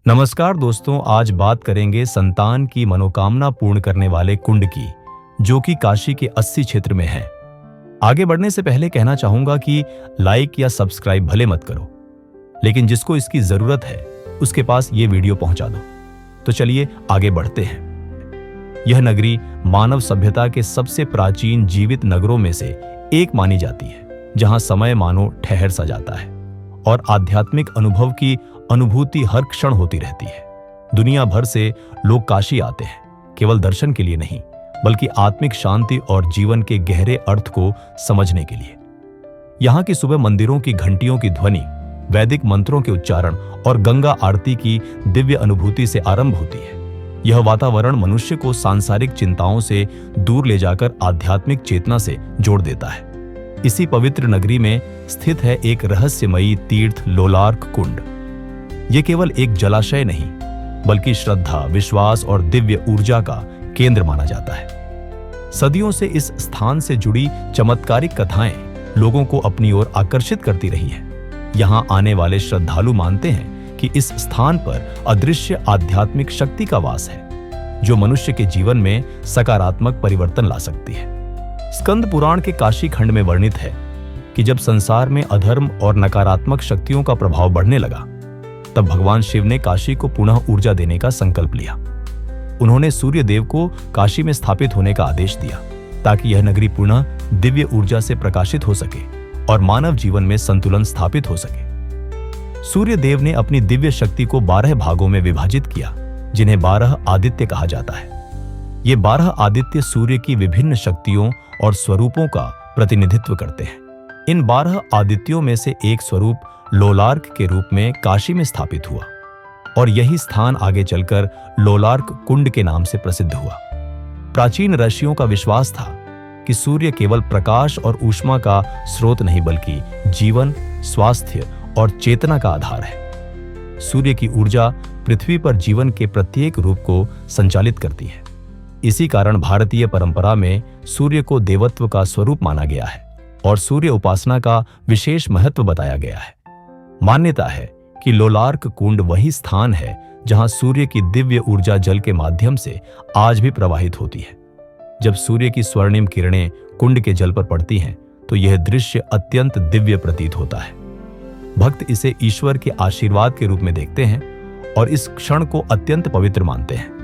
नमस्कार दोस्तों, आज बात करेंगे संतान की मनोकामना पूर्ण करने वाले कुंड की, जो कि काशी के 80 क्षेत्र में है। आगे बढ़ने से पहले कहना चाहूंगा कि लाइक या सब्सक्राइब भले मत करो, लेकिन जिसको इसकी जरूरत है उसके पास ये वीडियो पहुंचा दो। तो चलिए आगे बढ़ते हैं। यह नगरी मानव सभ्यता के सबसे प्राचीन जीवित नगरों में से एक मानी जाती है, जहां समय मानो ठहर सा जाता है और आध्यात्मिक अनुभव की अनुभूति हर क्षण होती रहती है। दुनिया भर से लोग काशी आते हैं, केवल दर्शन के लिए नहीं, बल्कि आत्मिक शांति और जीवन के गहरे अर्थ को समझने के लिए। यहाँ की सुबह मंदिरों की घंटियों की ध्वनि, वैदिक मंत्रों के उच्चारण और गंगा आरती की दिव्य अनुभूति से आरंभ होती है। यह वातावरण मनुष्य को सांसारिक चिंताओं से दूर ले जाकर आध्यात्मिक चेतना से जोड़ देता है। इसी पवित्र नगरी में स्थित है एक रहस्यमयी तीर्थ लोलार्क कुंड। ये केवल एक जलाशय नहीं, बल्कि श्रद्धा, विश्वास और दिव्य ऊर्जा का केंद्र माना जाता है। सदियों से इस स्थान से जुड़ी चमत्कारिक कथाएं लोगों को अपनी ओर आकर्षित करती रही है। यहाँ आने वाले श्रद्धालु मानते हैं कि इस स्थान पर अदृश्य आध्यात्मिक शक्ति का वास है, जो मनुष्य के जीवन में सकारात्मक परिवर्तन ला सकती है। स्कंद पुराण के काशी खंड में वर्णित है कि जब संसार में अधर्म और नकारात्मक शक्तियों का प्रभाव बढ़ने लगा, तब भगवान शिव ने काशी को पुनः ऊर्जा देने का संकल्प लिया। उन्होंने सूर्य देव को काशी में स्थापित होने का आदेश दिया, ताकि यह नगरी पुनः दिव्य ऊर्जा से प्रकाशित हो सके और मानव जीवन में संतुलन स्थापित हो सके। सूर्य देव ने अपनी दिव्य शक्ति को 12 भागों में विभाजित किया, जिन्हें 12 आदित्य कहा जाता है। ये 12 आदित्य सूर्य की विभिन्न शक्तियों और स्वरूपों का प्रतिनिधित्व करते हैं। इन 12 आदित्यों में से एक स्वरूप लोलार्क के रूप में काशी में स्थापित हुआ, और यही स्थान आगे चलकर लोलार्क कुंड के नाम से प्रसिद्ध हुआ। प्राचीन ऋषियों का विश्वास था कि सूर्य केवल प्रकाश और ऊष्मा का स्रोत नहीं, बल्कि जीवन, स्वास्थ्य और चेतना का आधार है। सूर्य की ऊर्जा पृथ्वी पर जीवन के प्रत्येक रूप को संचालित करती है। इसी कारण भारतीय परंपरा में सूर्य को देवत्व का स्वरूप माना गया है और सूर्य उपासना का विशेष महत्व बताया गया है। मान्यता है कि लोलार्क कुंड वही स्थान है जहां सूर्य की दिव्य ऊर्जा जल के माध्यम से आज भी प्रवाहित होती है। जब सूर्य की स्वर्णिम किरणें कुंड के जल पर पड़ती हैं, तो यह दृश्य अत्यंत दिव्य प्रतीत होता है। भक्त इसे ईश्वर के आशीर्वाद के रूप में देखते हैं और इस क्षण को अत्यंत पवित्र मानते हैं।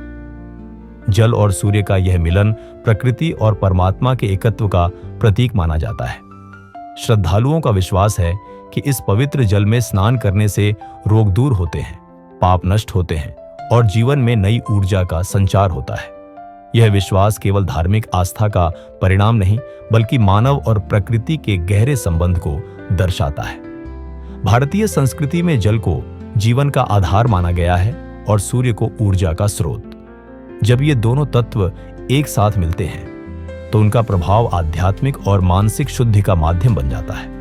जल और सूर्य का यह मिलन प्रकृति और परमात्मा के एकत्व का प्रतीक माना जाता है। श्रद्धालुओं का विश्वास है कि इस पवित्र जल में स्नान करने से रोग दूर होते हैं, पाप नष्ट होते हैं और जीवन में नई ऊर्जा का संचार होता है। यह विश्वास केवल धार्मिक आस्था का परिणाम नहीं, बल्कि मानव और प्रकृति के गहरे संबंध को दर्शाता है। भारतीय संस्कृति में जल को जीवन का आधार माना गया है और सूर्य को ऊर्जा का स्रोत। जब ये दोनों तत्व एक साथ मिलते हैं, तो उनका प्रभाव आध्यात्मिक और मानसिक शुद्धि का माध्यम बन जाता है।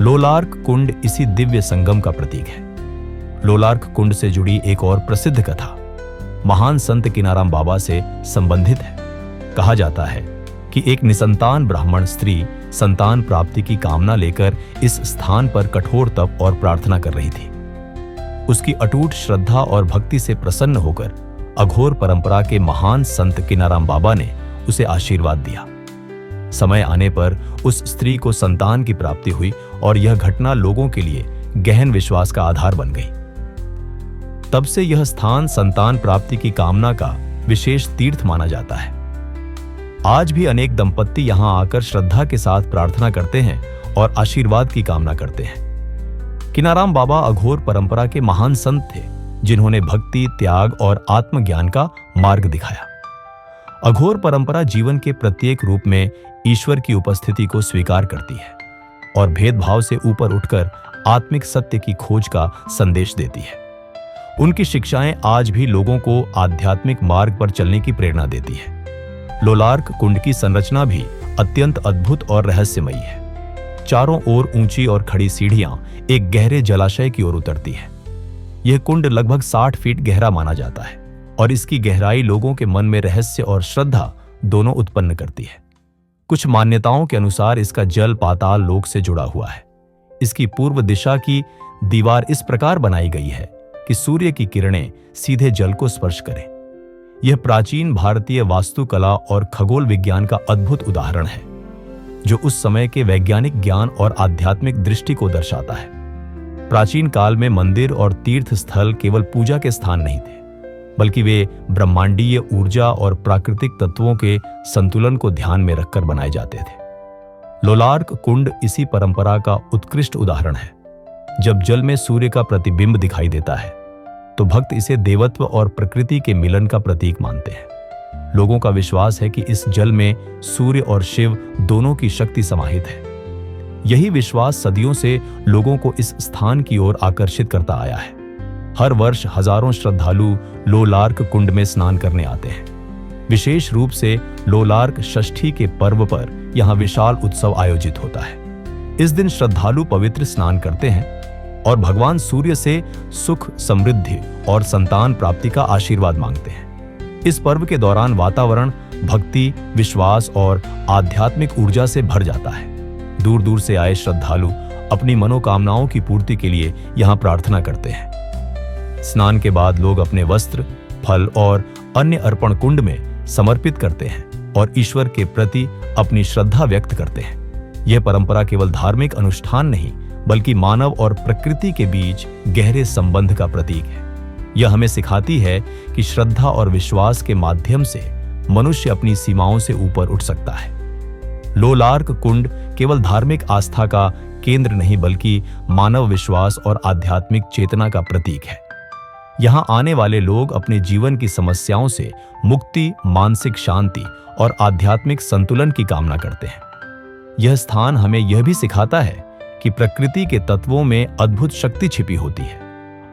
लोलार्क कुंड इसी दिव्य संगम का प्रतीक है। लोलार्क कुंड से जुड़ी एक और प्रसिद्ध कथा महान संत किनाराम बाबा से संबंधित है। कहा जाता है कि एक निसंतान ब्राह्मण स्त्री संतान प्राप्ति की कामना लेकर इस स्थान पर कठोर तप और प्रार्थना कर रही थी। उसकी अटूट श्रद्धा और भक्ति से प्रसन्न होकर अघोर परंपरा के महान संत किनाराम बाबा ने उसे आशीर्वाद दिया। समय आने पर उस स्त्री को संतान की प्राप्ति हुई और यह घटना लोगों के लिए गहन विश्वास का आधार बन गई। तब से यह स्थान संतान प्राप्ति की कामना का विशेष तीर्थ माना जाता है। आज भी अनेक दंपत्ति यहां आकर श्रद्धा के साथ प्रार्थना करते हैं और आशीर्वाद की कामना करते हैं। किनाराम बाबा अघोर परंपरा के महान संत थे, जिन्होंने भक्ति, त्याग और आत्मज्ञान का मार्ग दिखाया। अघोर परंपरा जीवन के प्रत्येक रूप में ईश्वर की उपस्थिति को स्वीकार करती है और भेदभाव से ऊपर उठकर आत्मिक सत्य की खोज का संदेश देती है। उनकी शिक्षाएं आज भी लोगों को आध्यात्मिक मार्ग पर चलने की प्रेरणा देती है। लोलार्क कुंड की संरचना भी अत्यंत अद्भुत और रहस्यमयी है। चारों ओर ऊंची और खड़ी सीढ़ियां एक गहरे जलाशय की ओर उतरती है। यह कुंड लगभग 60 फीट गहरा माना जाता है और इसकी गहराई लोगों के मन में रहस्य और श्रद्धा दोनों उत्पन्न करती है। कुछ मान्यताओं के अनुसार इसका जल पाताल लोक से जुड़ा हुआ है। इसकी पूर्व दिशा की दीवार इस प्रकार बनाई गई है कि सूर्य की किरणें सीधे जल को स्पर्श करें। यह प्राचीन भारतीय वास्तुकला और खगोल विज्ञान का अद्भुत उदाहरण है, जो उस समय के वैज्ञानिक ज्ञान और आध्यात्मिक दृष्टि को दर्शाता है। प्राचीन काल में मंदिर और तीर्थ स्थल केवल पूजा के स्थान नहीं थे, बल्कि वे ब्रह्मांडीय ऊर्जा और प्राकृतिक तत्वों के संतुलन को ध्यान में रखकर बनाए जाते थे। लोलार्क कुंड इसी परंपरा का उत्कृष्ट उदाहरण है। जब जल में सूर्य का प्रतिबिंब दिखाई देता है, तो भक्त इसे देवत्व और प्रकृति के मिलन का प्रतीक मानते हैं। लोगों का विश्वास है कि इस जल में सूर्य और शिव दोनों की शक्ति समाहित है। यही विश्वास सदियों से लोगों को इस स्थान की ओर आकर्षित करता आया है। हर वर्ष हजारों श्रद्धालु लोलार्क कुंड में स्नान करने आते हैं। विशेष रूप से लोलार्क षष्ठी के पर्व पर यहाँ विशाल उत्सव आयोजित होता है। इस दिन श्रद्धालु पवित्र स्नान करते हैं और भगवान सूर्य से सुख, समृद्धि और संतान प्राप्ति का आशीर्वाद मांगते हैं। इस पर्व के दौरान वातावरण भक्ति, विश्वास और आध्यात्मिक ऊर्जा से भर जाता है। दूर दूर से आए श्रद्धालु अपनी मनोकामनाओं की पूर्ति के लिए यहाँ प्रार्थना करते हैं। स्नान के बाद लोग अपने वस्त्र, फल और अन्य अर्पण कुंड में समर्पित करते हैं और ईश्वर के प्रति अपनी श्रद्धा व्यक्त करते हैं। यह परंपरा केवल धार्मिक अनुष्ठान नहीं, बल्कि मानव और प्रकृति के बीच गहरे संबंध का प्रतीक है। यह हमें सिखाती है कि श्रद्धा और विश्वास के माध्यम से मनुष्य अपनी सीमाओं से ऊपर उठ सकता है। लोलार्क कुंड केवल धार्मिक आस्था का केंद्र नहीं, बल्कि मानव विश्वास और आध्यात्मिक चेतना का प्रतीक है। यहाँ आने वाले लोग अपने जीवन की समस्याओं से मुक्ति, मानसिक शांति और आध्यात्मिक संतुलन की कामना करते हैं। यह स्थान हमें यह भी सिखाता है कि प्रकृति के तत्वों में अद्भुत शक्ति छिपी होती है,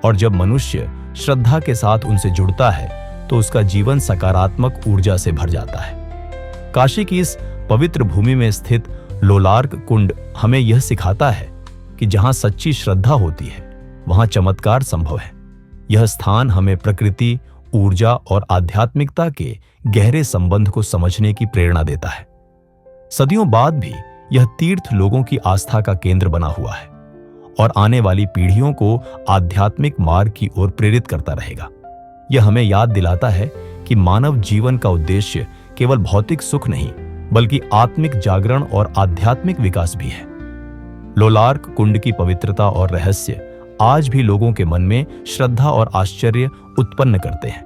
और जब मनुष्य श्रद्धा के साथ उनसे जुड़ता है तो उसका जीवन सकारात्मक ऊर्जा से भर जाता है। काशी की इस पवित्र भूमि में स्थित लोलार्क कुंड हमें यह सिखाता है कि जहां सच्ची श्रद्धा होती है, वहां चमत्कार संभव है। यह स्थान हमें प्रकृति, ऊर्जा और आध्यात्मिकता के गहरे संबंध को समझने की प्रेरणा देता है। सदियों बाद भी यह तीर्थ लोगों की आस्था का केंद्र बना हुआ है और आने वाली पीढ़ियों को आध्यात्मिक मार्ग की ओर प्रेरित करता रहेगा। यह हमें याद दिलाता है कि मानव जीवन का उद्देश्य केवल भौतिक सुख नहीं, बल्कि आत्मिक जागरण और आध्यात्मिक विकास भी है। लोलार्क कुंड की पवित्रता और रहस्य आज भी लोगों के मन में श्रद्धा और आश्चर्य उत्पन्न करते हैं।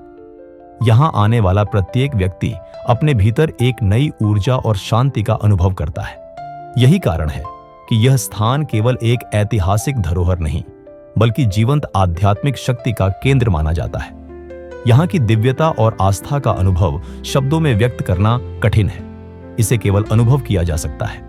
यहाँ आने वाला प्रत्येक व्यक्ति अपने भीतर एक नई ऊर्जा और शांति का अनुभव करता है। यही कारण है कि यह स्थान केवल एक ऐतिहासिक धरोहर नहीं, बल्कि जीवंत आध्यात्मिक शक्ति का केंद्र माना जाता है। यहाँ की दिव्यता और आस्था का अनुभव शब्दों में व्यक्त करना कठिन है। इसे केवल अनुभव किया जा सकता है।